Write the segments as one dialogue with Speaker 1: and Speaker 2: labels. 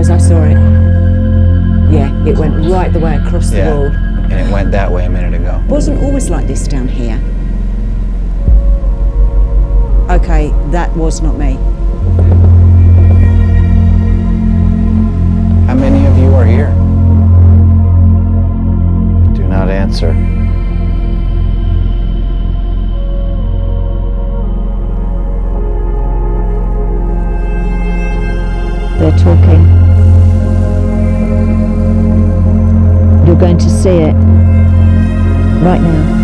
Speaker 1: was, I saw it. Yeah, it went right the way across the wall.
Speaker 2: And it went that way a minute ago.
Speaker 1: It wasn't always like this down here. Okay, that was not me.
Speaker 2: How many of you are here? Do not answer.
Speaker 1: They're talking. You're going to see it right now.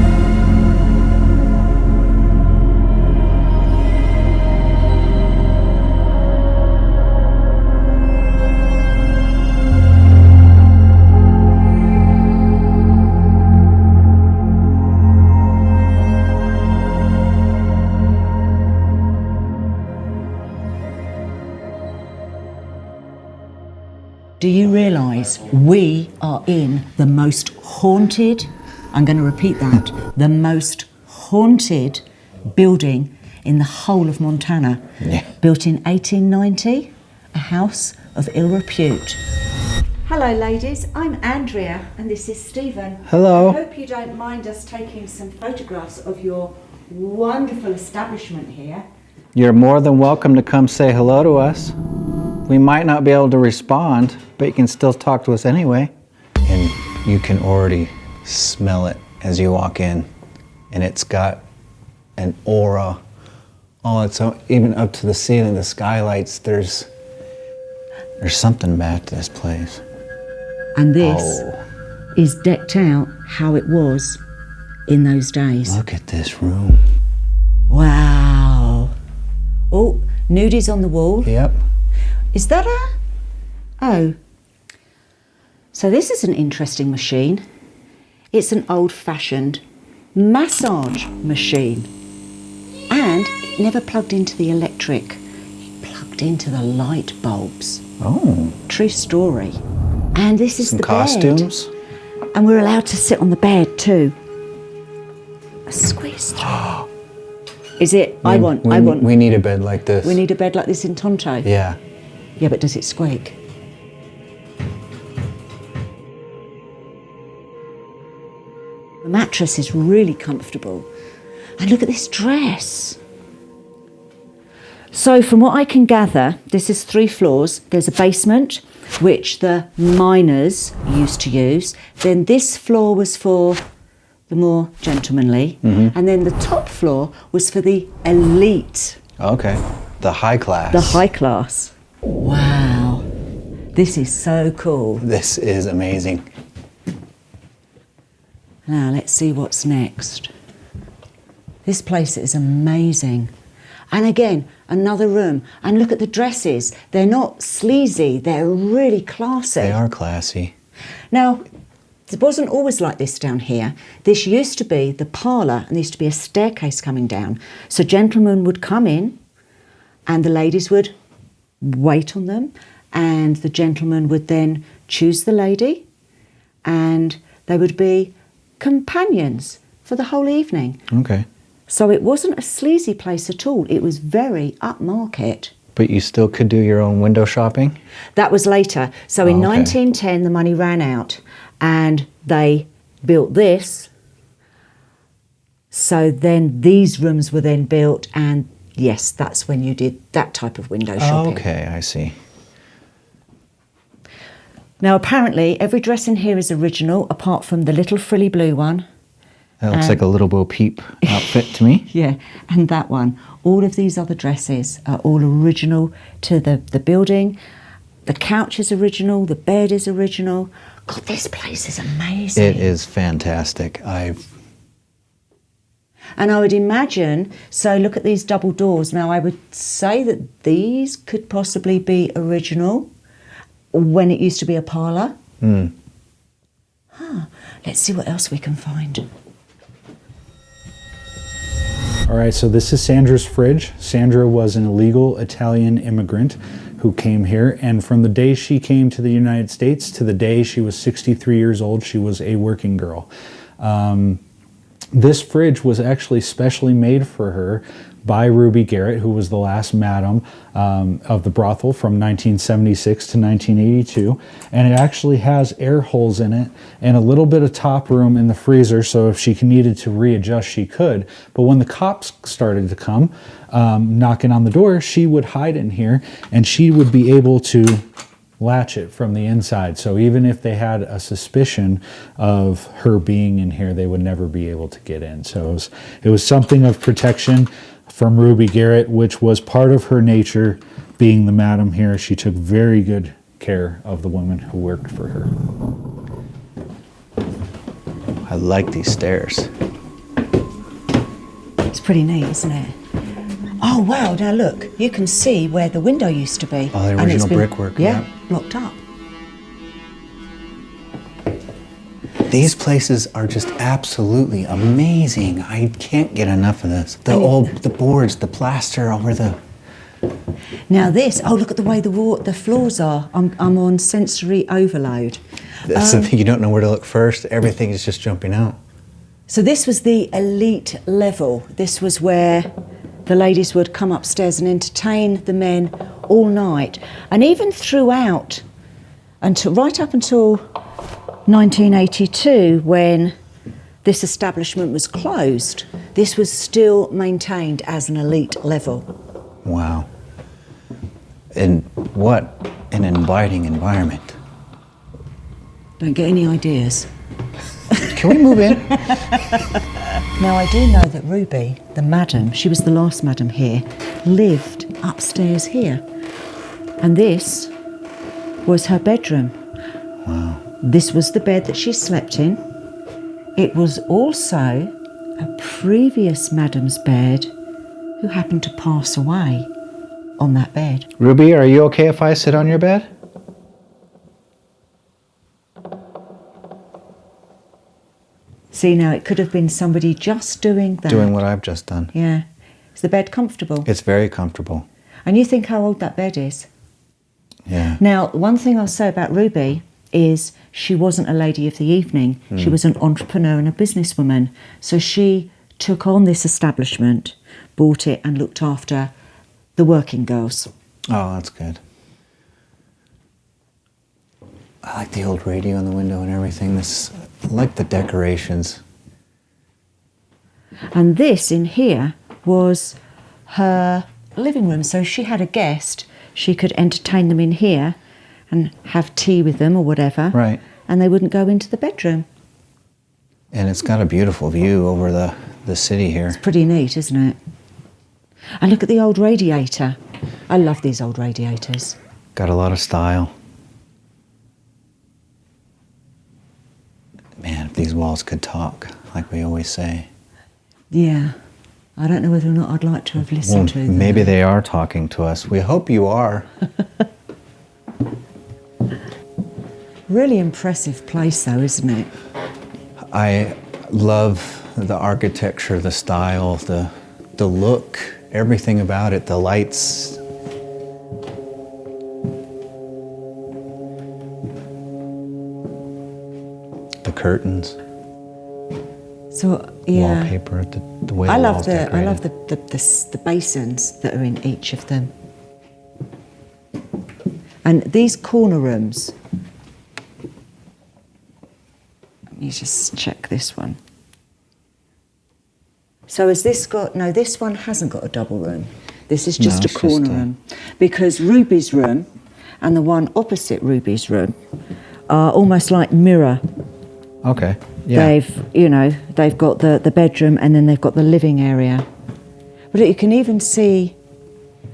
Speaker 1: Do you realise we are in the most haunted, I'm going to repeat that, the most haunted building in the whole of Montana.
Speaker 2: Yeah.
Speaker 1: Built in 1890, a house of ill repute. Hello ladies, I'm Andrea and this is Stephen.
Speaker 2: Hello.
Speaker 1: I hope you don't mind us taking some photographs of your wonderful establishment here.
Speaker 2: You're more than welcome to come say hello to us. We might not be able to respond, but you can still talk to us anyway. And you can already smell it as you walk in. And it's got an aura. Oh, it's even up to the ceiling, the skylights. There's something back to this place.
Speaker 1: And this is decked out how it was in those days.
Speaker 2: Look at this room.
Speaker 1: Wow. Oh, nudies on the wall.
Speaker 2: Yep.
Speaker 1: Is that a... Oh. So this is an interesting machine. It's an old-fashioned massage machine. And it never plugged into the electric. It plugged into the light bulbs.
Speaker 2: Oh.
Speaker 1: True story. And this is
Speaker 2: Some
Speaker 1: the
Speaker 2: costumes.
Speaker 1: bed. And we're allowed to sit on the bed too. A squeeze through. Is it? I want.
Speaker 2: We need a bed like this.
Speaker 1: We need a bed like this in Tonto.
Speaker 2: Yeah.
Speaker 1: Yeah, but does it squeak? The mattress is really comfortable. And look at this dress. So from what I can gather, this is 3 floors. There's a basement, which the miners used to use. Then this floor was for the more gentlemanly. Mm-hmm. And then the top floor was for the elite.
Speaker 2: Okay. The high class.
Speaker 1: The high class. Wow. This is so cool.
Speaker 2: This is amazing.
Speaker 1: Now let's see what's next. This place is amazing. And again, another room. And look at the dresses. They're not sleazy, they're really classy.
Speaker 2: They are classy.
Speaker 1: Now, it wasn't always like this down here. This used to be the parlour and there used to be a staircase coming down. So gentlemen would come in and the ladies would wait on them and the gentleman would then choose the lady and they would be companions for the whole evening.
Speaker 2: Okay.
Speaker 1: So it wasn't a sleazy place at all. It was very upmarket.
Speaker 2: But you still could do your own window shopping?
Speaker 1: That was later. So in 1910, the money ran out and they built this. So then these rooms were then built and yes, that's when you did that type of window shopping.
Speaker 2: Okay, I see.
Speaker 1: Now apparently every dress in here is original apart from the little frilly blue one.
Speaker 2: That looks like a Little Bo Peep outfit to me.
Speaker 1: Yeah, and that one. All of these other dresses are all original to the building. The couch is original, the bed is original. God, this place is amazing.
Speaker 2: It is fantastic.
Speaker 1: And I would imagine, so look at these double doors. Now I would say that these could possibly be original when it used to be a parlour.
Speaker 2: Mm.
Speaker 1: Huh. Let's see what else we can find.
Speaker 3: All right, so this is Sandra's fridge. Sandra was an illegal Italian immigrant who came here, and from the day she came to the United States to the day she was 63 years old, she was a working girl. This fridge was actually specially made for her by Ruby Garrett, who was the last madam of the brothel from 1976 to 1982. And it actually has air holes in it and a little bit of top room in the freezer, so if she needed to readjust, she could. But when the cops started to come knocking on the door, she would hide in here and she would be able to latch it from the inside. So even if they had a suspicion of her being in here, they would never be able to get in. So it was something of protection from Ruby Garrett, which was part of her nature. Being the madam here, she took very good care of the women who worked for her.
Speaker 2: I like these stairs.
Speaker 1: It's pretty neat, isn't it? Oh wow, now look, you can see where the window used to be.
Speaker 2: Oh, the
Speaker 1: and it's
Speaker 2: original
Speaker 1: been,
Speaker 2: brickwork.
Speaker 1: Yeah, blocked up.
Speaker 2: These places are just absolutely amazing. I can't get enough of this. The boards, the plaster over the...
Speaker 1: Now this, oh look at the way the floors are. I'm on sensory overload.
Speaker 2: That's the thing, you don't know where to look first. Everything is just jumping out.
Speaker 1: So this was the elite level. This was where the ladies would come upstairs and entertain the men all night. And even throughout, right up until 1982, when this establishment was closed, this was still maintained as an elite level.
Speaker 2: Wow. And what an inviting environment.
Speaker 1: Don't get any ideas.
Speaker 2: Can we move in?
Speaker 1: Now I do know that Ruby, the madam, she was the last madam here, lived upstairs here. And this was her bedroom.
Speaker 2: Wow.
Speaker 1: This was the bed that she slept in. It was also a previous madam's bed who happened to pass away on that bed.
Speaker 2: Ruby, are you okay if I sit on your bed?
Speaker 1: See, now it could have been somebody just doing that.
Speaker 2: Doing what I've just done.
Speaker 1: Yeah. Is the bed comfortable?
Speaker 2: It's very comfortable.
Speaker 1: And you think how old that bed is?
Speaker 2: Yeah.
Speaker 1: Now, one thing I'll say about Ruby is she wasn't a lady of the evening. She was an entrepreneur and a businesswoman. So she took on this establishment, bought it and looked after the working girls.
Speaker 2: Oh, that's good. I like the old radio in the window and everything. I like the decorations.
Speaker 1: And this in here was her living room. So she had a guest, she could entertain them in here and have tea with them or whatever.
Speaker 2: Right.
Speaker 1: And they wouldn't go into the bedroom.
Speaker 2: And it's got a beautiful view over the city here.
Speaker 1: It's pretty neat, isn't it? And look at the old radiator. I love these old radiators.
Speaker 2: Got a lot of style. Man, if these walls could talk, like we always say.
Speaker 1: Yeah. I don't know whether or not I'd like to have listened to them.
Speaker 2: Maybe they are talking to us. We hope you are.
Speaker 1: Really impressive place though, isn't it?
Speaker 2: I love the architecture, the style, the look, everything about it, the lights. The curtains.
Speaker 1: So yeah,
Speaker 2: Wallpaper, the way
Speaker 1: I
Speaker 2: the
Speaker 1: love
Speaker 2: walls
Speaker 1: the
Speaker 2: decorated.
Speaker 1: the basins that are in each of them. And these corner rooms. Let me just check this one. So has this got, no, this one hasn't got a double room. This is just
Speaker 2: No,
Speaker 1: a
Speaker 2: it's
Speaker 1: corner
Speaker 2: just a-
Speaker 1: room. Because Ruby's room and the one opposite Ruby's room are almost like mirror.
Speaker 2: Okay. Yeah.
Speaker 1: They've got the bedroom and then they've got the living area. But you can even see,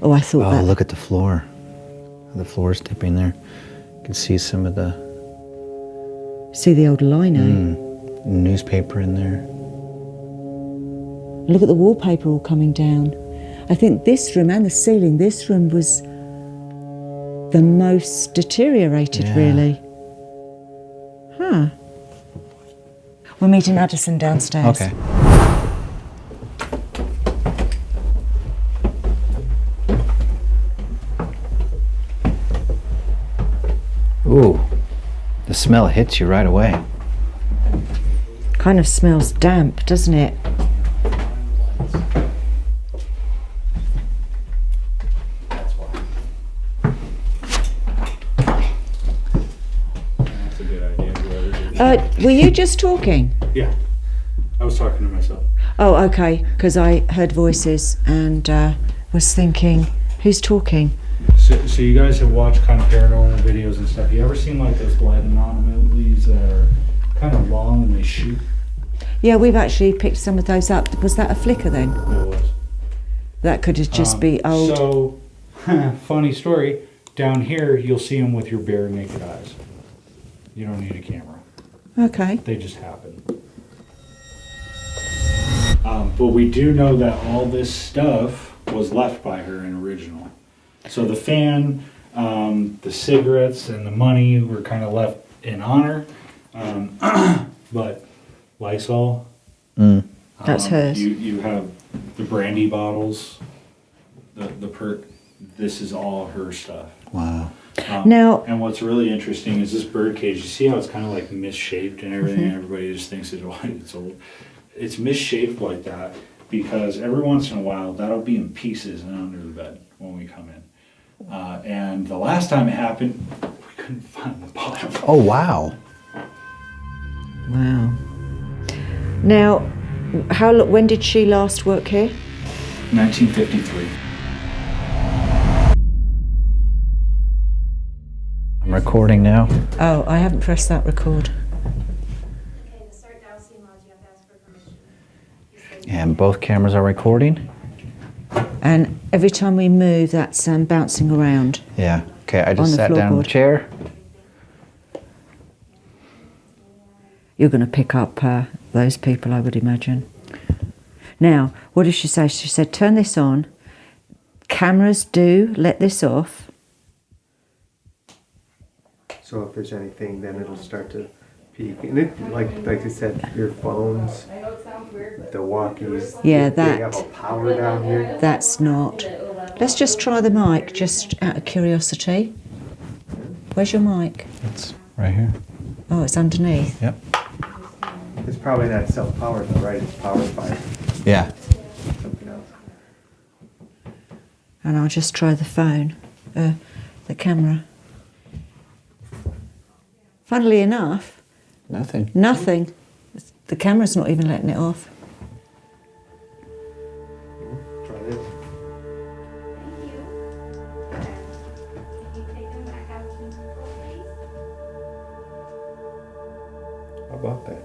Speaker 1: oh, I thought that.
Speaker 2: Oh, look at the floor. The floor's dipping there. You can see some of the
Speaker 1: See the old lino.
Speaker 2: newspaper in there.
Speaker 1: Look at the wallpaper all coming down. I think this room and the ceiling, this room was the most deteriorated,
Speaker 2: Yeah.
Speaker 1: really. Huh. We're meeting Addison downstairs.
Speaker 2: Okay. Ooh, the smell hits you right away.
Speaker 1: Kind of smells damp, doesn't it?
Speaker 3: That's why. That's a good idea. Whoever did it.
Speaker 1: Were you just talking?
Speaker 3: Yeah, I was talking to myself.
Speaker 1: Oh, okay, because I heard voices and was thinking, who's talking?
Speaker 3: So you guys have watched kind of paranormal videos and stuff. You ever seen like those light anomalies that are kind of long and they shoot?
Speaker 1: Yeah, we've actually picked some of those up. Was that a flicker then?
Speaker 3: It was.
Speaker 1: That could have just be old.
Speaker 3: So, funny story. Down here, you'll see them with your bare naked eyes. You don't need a camera.
Speaker 1: Okay.
Speaker 3: They just happen. But we do know that all this stuff was left by her in original. So the fan, the cigarettes, and the money were kind of left in honor. But Lysol.
Speaker 1: That's hers.
Speaker 3: You have the brandy bottles, the perk. This is all her stuff.
Speaker 2: Wow.
Speaker 1: Now,
Speaker 3: And what's really interesting is this bird cage. You see how it's kind of like misshaped and everything? Everybody just thinks it's old. It's misshaped like that because every once in a while that'll be in pieces and under the bed when we come in. And the last time it happened, we couldn't find the bottom.
Speaker 2: Oh, wow.
Speaker 1: wow. Now, when did she last work here?
Speaker 3: 1953.
Speaker 2: I'm recording now.
Speaker 1: Oh, I haven't pressed that record.
Speaker 4: Okay, to start dousing laws, you have to ask for permission.
Speaker 2: And both cameras are recording?
Speaker 1: And every time we move, that's bouncing around.
Speaker 2: Yeah. Okay, I
Speaker 1: On
Speaker 2: just
Speaker 1: the
Speaker 2: sat down in the
Speaker 1: floorboard.
Speaker 2: chair.
Speaker 1: You're going to pick up those people, I would imagine. Now, what did she say? She said, turn this on. Cameras do let this off.
Speaker 5: So if there's anything, then it'll start to peak. And it, like I said, your phones, the walkies.
Speaker 1: Yeah,
Speaker 5: they
Speaker 1: that.
Speaker 5: have a power down here.
Speaker 1: That's not. Let's just try the mic, just out of curiosity. Where's your mic?
Speaker 2: It's right here.
Speaker 1: Oh, it's underneath.
Speaker 2: Yep.
Speaker 5: It's probably not self-powered though, right? It's powered by
Speaker 2: Yeah.
Speaker 5: something else.
Speaker 1: And I'll just try the phone, the camera. Funnily enough,
Speaker 2: Nothing.
Speaker 1: nothing. The camera's not even letting it off.
Speaker 5: Try this.
Speaker 4: Thank you. Can you take them back out to the please?
Speaker 5: How about that?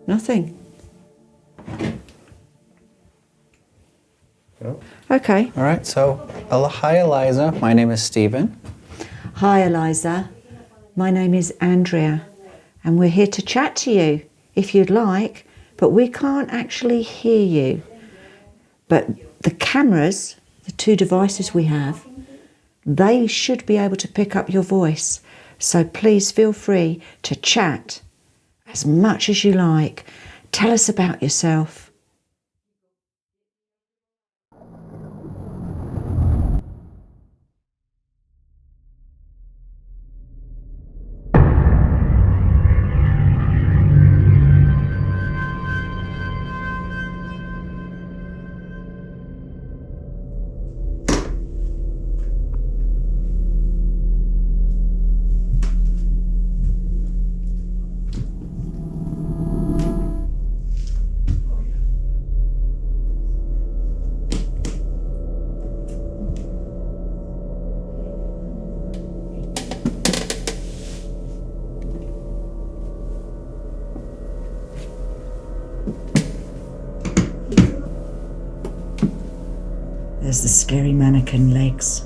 Speaker 1: Nothing.
Speaker 5: Well,
Speaker 1: Okay.
Speaker 2: All right, so hi, Eliza. My name is Stephen.
Speaker 1: Hi, Eliza. My name is Andrea, and we're here to chat to you if you'd like, but we can't actually hear you. But the cameras, the two devices we have, they should be able to pick up your voice. So please feel free to chat as much as you like. Tell us about yourself. There's the scary mannequin legs.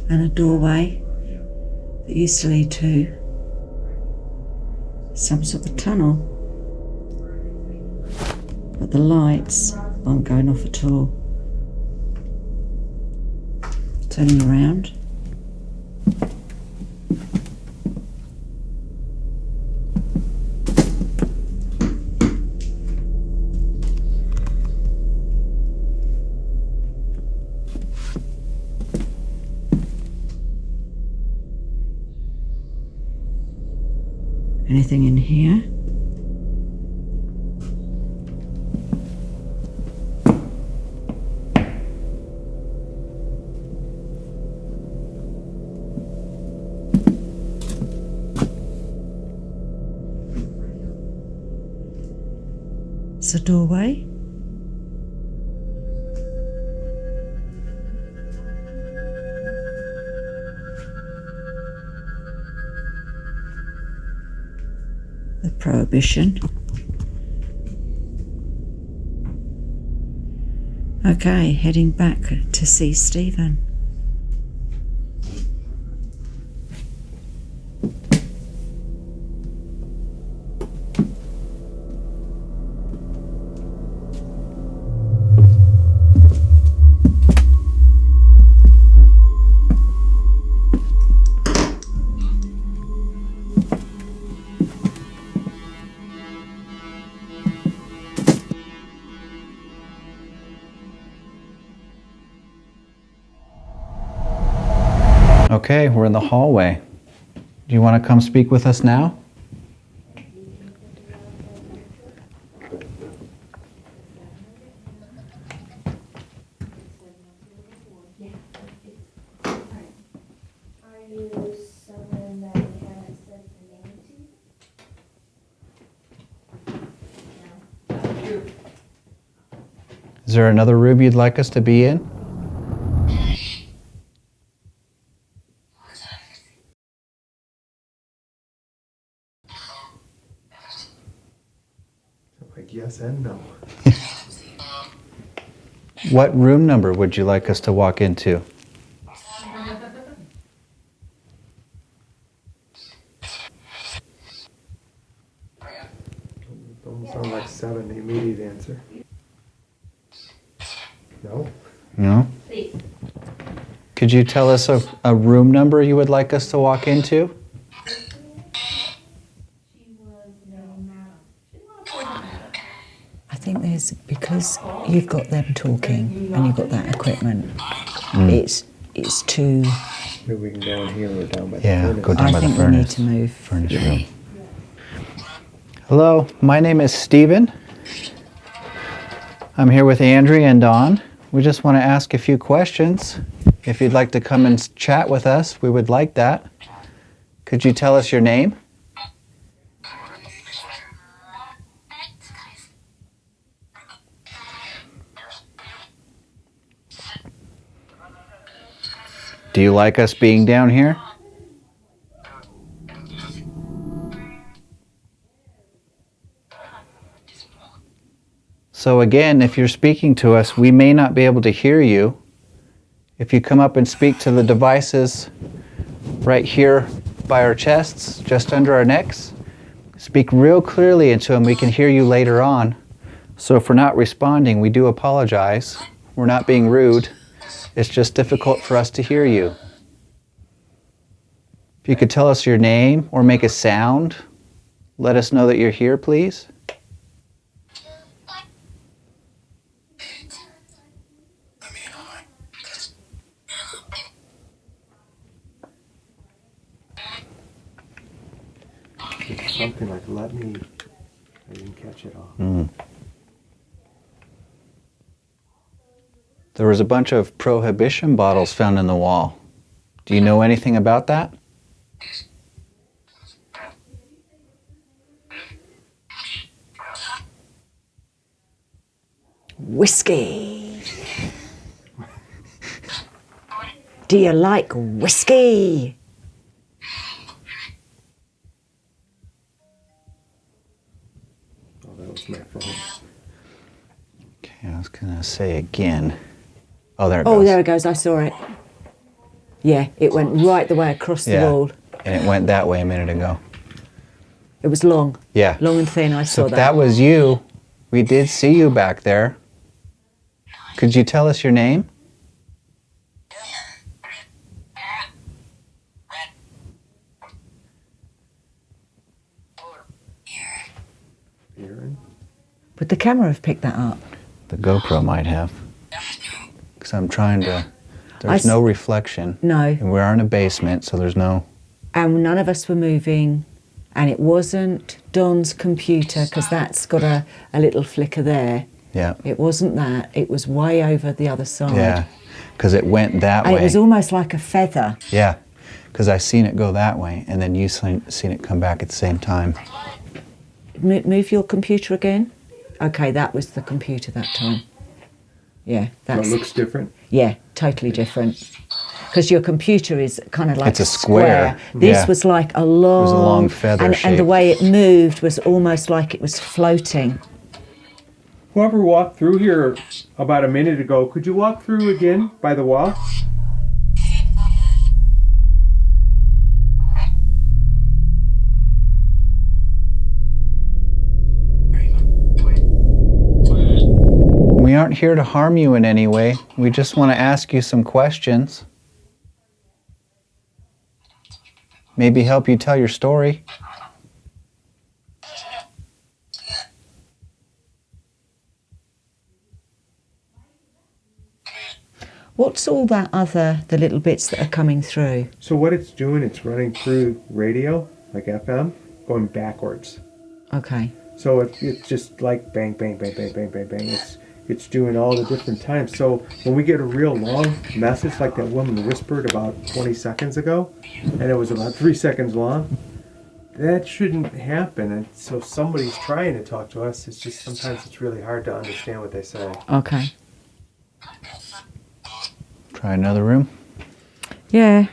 Speaker 1: And a doorway that used to lead to some sort of tunnel. But the lights aren't going off at all. Turning around. Anything in here? It's a doorway. The prohibition. Okay, heading back to see Stephen.
Speaker 2: Okay, we're in the hallway. Do you want to come speak with us now?
Speaker 4: Are you someone that we haven't said the name to?
Speaker 2: Is there another room you'd like us to be in?
Speaker 5: Like yes and no.
Speaker 2: What room number would you like us to walk into?
Speaker 5: Don't sound like 7, the immediate answer. No?
Speaker 2: No?
Speaker 4: Please.
Speaker 2: Could you tell us a room number you would like us to walk into?
Speaker 4: She was no madam. She was not madam.
Speaker 1: I think there's, because you've got them talking and you've got that equipment, it's too.
Speaker 5: Maybe we can go in here or down by the
Speaker 2: Yeah,
Speaker 5: furnace.
Speaker 2: go down
Speaker 1: I
Speaker 2: by the
Speaker 1: think we need
Speaker 2: furnace.
Speaker 1: to move.
Speaker 2: Furnace room. Hello, my name is Stephen. I'm here with Andrea and Dawn. We just want to ask a few questions. If you'd like to come and chat with us, we would like that. Could you tell us your name? Do you like us being down here? So again, if you're speaking to us, we may not be able to hear you. If you come up and speak to the devices right here by our chests, just under our necks, speak real clearly into them. We can hear you later on. So if we're not responding, we do apologize. We're not being rude. It's just difficult for us to hear you. If you could tell us your name or make a sound, let us know that you're here, please.
Speaker 5: It's something like let me. I didn't catch it all.
Speaker 2: There was a bunch of prohibition bottles found in the wall. Do you know anything about that?
Speaker 1: Whiskey. Do you like whiskey?
Speaker 5: Oh, that was my phone.
Speaker 2: Okay, I was gonna say again. Oh, there it goes.
Speaker 1: Oh, there it goes. I saw it. Yeah, it went right the way across the
Speaker 2: Yeah.
Speaker 1: wall.
Speaker 2: And it went that way a minute ago.
Speaker 1: It was long.
Speaker 2: Yeah.
Speaker 1: Long and thin. I
Speaker 2: So
Speaker 1: saw
Speaker 2: if that was you, we did see you back there. Could you tell us your name?
Speaker 5: Aaron?
Speaker 1: Would the camera have picked that up?
Speaker 2: The GoPro might have. Because I'm trying to... There's
Speaker 1: I
Speaker 2: no reflection.
Speaker 1: No.
Speaker 2: And we are in a basement, so there's no...
Speaker 1: And none of us were moving. And it wasn't Don's computer, because that's got a little flicker there.
Speaker 2: Yeah.
Speaker 1: It wasn't that. It was way over the other side.
Speaker 2: Yeah, because it went that
Speaker 1: And
Speaker 2: way.
Speaker 1: it was almost like a feather.
Speaker 2: Yeah, because I seen it go that way, and then you seen it come back at the same time.
Speaker 1: Move your computer again. Okay, that was the computer that time. Yeah,
Speaker 5: So
Speaker 1: that's...
Speaker 5: it looks different.
Speaker 1: Yeah, totally different. Because your computer is kind of like
Speaker 2: It's a square.
Speaker 1: This
Speaker 2: Yeah.
Speaker 1: was like a long...
Speaker 2: It was a long feather
Speaker 1: and
Speaker 2: shape.
Speaker 1: the way it moved was almost like it was floating.
Speaker 5: Whoever walked through here about a minute ago, could you walk through again by the wall?
Speaker 2: We aren't here to harm you in any way. We just want to ask you some questions. Maybe help you tell your story.
Speaker 1: What's all that the little bits that are coming through?
Speaker 5: So what it's doing, it's running through radio, like FM, going backwards.
Speaker 1: Okay.
Speaker 5: So it's just like bang, bang, bang, bang, bang, bang, bang. It's doing all the different times. So when we get a real long message, like that woman whispered about 20 seconds ago, and it was about 3 seconds long, that shouldn't happen. And so somebody's trying to talk to us. It's just sometimes it's really hard to understand what they say.
Speaker 1: Okay.
Speaker 2: Try another room.
Speaker 1: Yeah.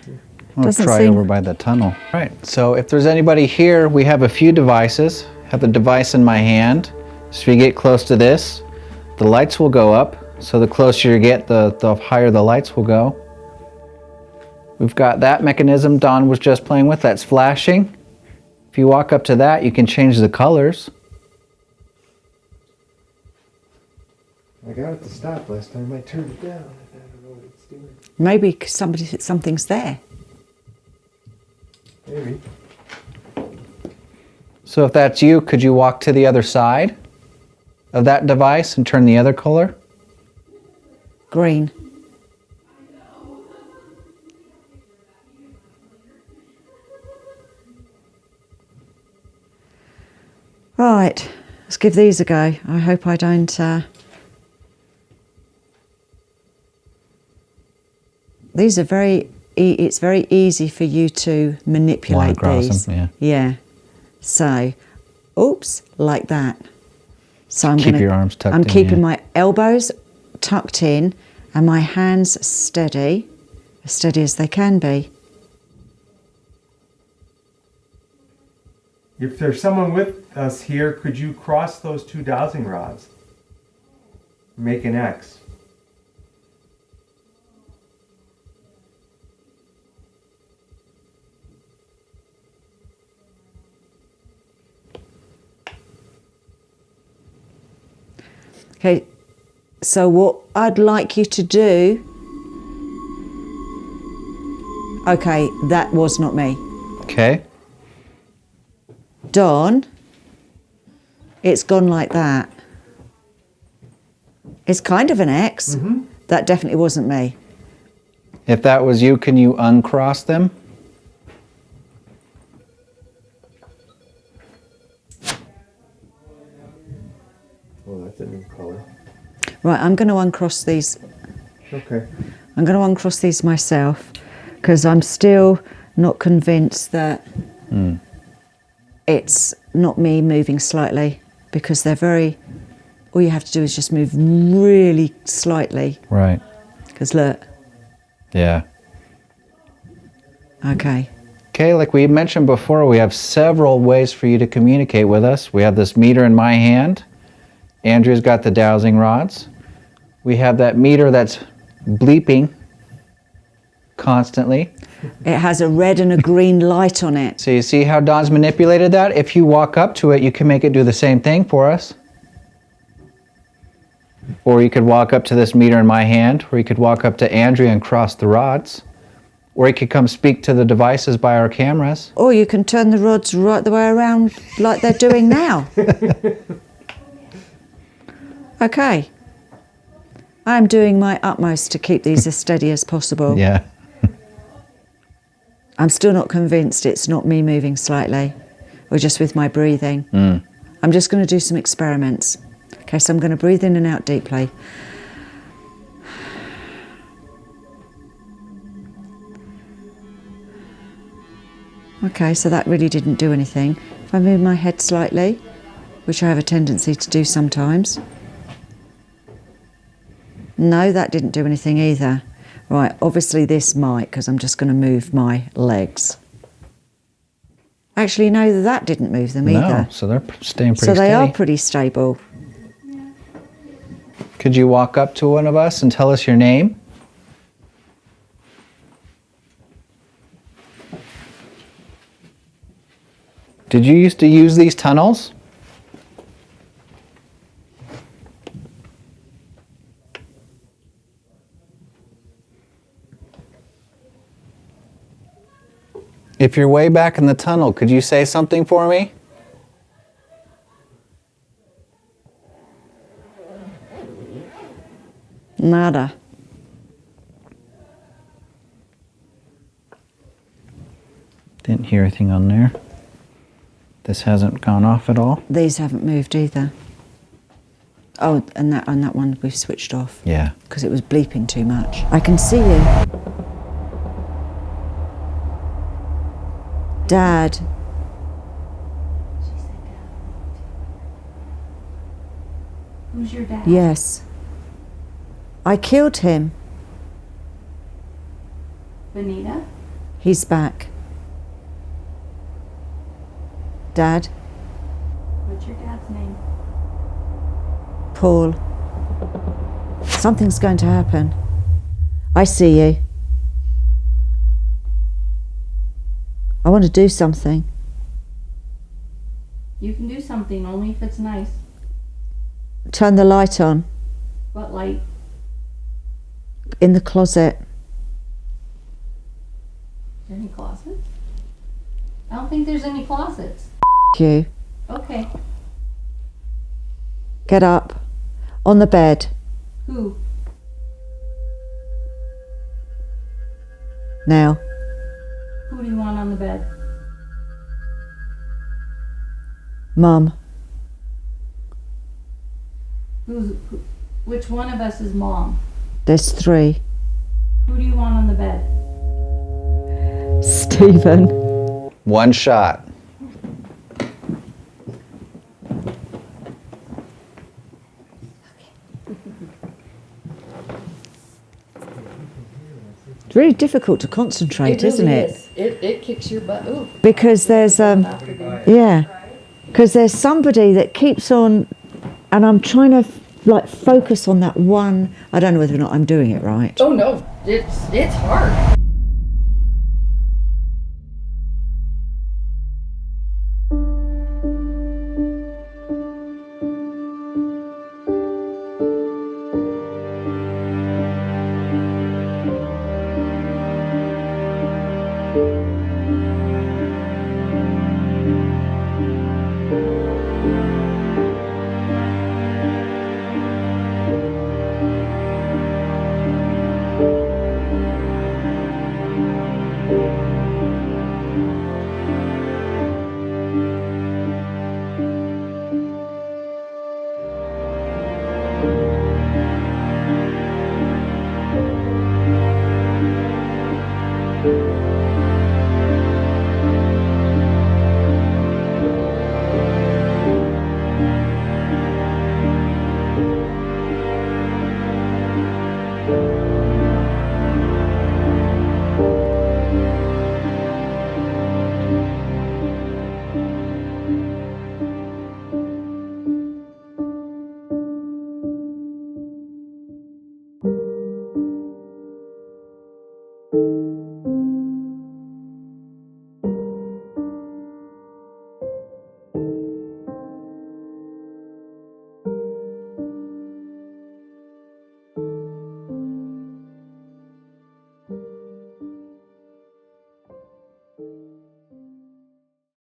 Speaker 2: I'll
Speaker 1: Doesn't
Speaker 2: try
Speaker 1: seem-
Speaker 2: over by the tunnel. Right. So if there's anybody here, we have a few devices. I have the device in my hand. So if you get close to this, the lights will go up. So the closer you get, the higher the lights will go. We've got that mechanism Don was just playing with. That's flashing. If you walk up to that, you can change the colors.
Speaker 5: I got it to stop last time. I turned it down. I don't know what it's doing.
Speaker 1: Maybe something's there.
Speaker 5: Maybe.
Speaker 2: So if that's you, could you walk to the other side of that device and turn the other color?
Speaker 1: Green. Right, let's give these a go. I hope I don't... These are very... It's very easy for you to manipulate
Speaker 2: across
Speaker 1: these.
Speaker 2: them,
Speaker 1: Yeah. So, oops, like that. So I'm
Speaker 2: Keep
Speaker 1: gonna,
Speaker 2: your arms tucked
Speaker 1: I'm
Speaker 2: in,
Speaker 1: keeping
Speaker 2: yeah.
Speaker 1: my elbows tucked in and my hands steady as they can be.
Speaker 5: If there's someone with us here, could you cross those two dowsing rods? Make an X.
Speaker 1: Okay, so what I'd like you to do... Okay, that was not me.
Speaker 2: Okay.
Speaker 1: Don, it's gone like that. It's kind of an X.
Speaker 5: Mm-hmm.
Speaker 1: That definitely wasn't me.
Speaker 2: If that was you, can you uncross them?
Speaker 5: Oh, that's a new color.
Speaker 1: Right, I'm going to uncross these.
Speaker 5: Okay.
Speaker 1: I'm going to uncross these myself because I'm still not convinced that it's not me moving slightly, because they're very... All you have to do is just move really slightly.
Speaker 2: Right.
Speaker 1: Because look,
Speaker 2: Yeah.
Speaker 1: okay.
Speaker 2: Okay, like we mentioned before, we have several ways for you to communicate with us. We have this meter in my hand. Andrea's got the dowsing rods. We have that meter that's bleeping constantly.
Speaker 1: It has a red and a green light on it.
Speaker 2: So you see how Don's manipulated that? If you walk up to it, you can make it do the same thing for us. Or you could walk up to this meter in my hand, or you could walk up to Andrea and cross the rods. Or you could come speak to the devices by our cameras.
Speaker 1: Or you can turn the rods right the way around like they're doing now. Okay. I'm doing my utmost to keep these as steady as possible.
Speaker 2: Yeah.
Speaker 1: I'm still not convinced it's not me moving slightly. or just with my breathing? I'm just going to do some experiments. Okay, so I'm going to breathe in and out deeply. Okay, so that really didn't do anything. If I move my head slightly, which I have a tendency to do sometimes. No, that didn't do anything either. Right, obviously this might, because I'm just going to move my legs. Actually, no, that didn't move them either.
Speaker 2: No, so they're staying pretty
Speaker 1: So they
Speaker 2: steady.
Speaker 1: are pretty stable.
Speaker 2: Could you walk up to one of us and tell us your name? Did you used to use these tunnels? If you're way back in the tunnel, could you say something for me?
Speaker 1: Nada.
Speaker 2: Didn't hear anything on there. This hasn't gone off at all?
Speaker 1: These haven't moved either. Oh, and that one we've switched off.
Speaker 2: Yeah.
Speaker 1: Because it was bleeping too much. I can see you. Dad.
Speaker 4: Who's your dad?
Speaker 1: Yes. I killed him.
Speaker 4: Benita?
Speaker 1: He's back. Dad.
Speaker 4: What's your dad's name?
Speaker 1: Paul. Something's going to happen. I see you. I want to do something.
Speaker 4: You can do something, only if it's nice.
Speaker 1: Turn the light on
Speaker 4: What light?
Speaker 1: in the closet.
Speaker 4: Is there any closets? I don't think there's any closets.
Speaker 1: You.
Speaker 4: Okay.
Speaker 1: Get up. On the bed.
Speaker 4: Who?
Speaker 1: Now.
Speaker 4: Who do you want on the bed?
Speaker 1: Mum.
Speaker 4: Which one of us is mom?
Speaker 1: There's 3.
Speaker 4: Who do you want on the bed?
Speaker 1: Stephen.
Speaker 2: One shot.
Speaker 1: It's really difficult to concentrate, isn't it?
Speaker 6: It kicks your butt. Ooh.
Speaker 1: Because there's yeah, because there's somebody that keeps on, and I'm trying to like focus on that one. I don't know whether or not I'm doing it right.
Speaker 6: Oh no, it's hard.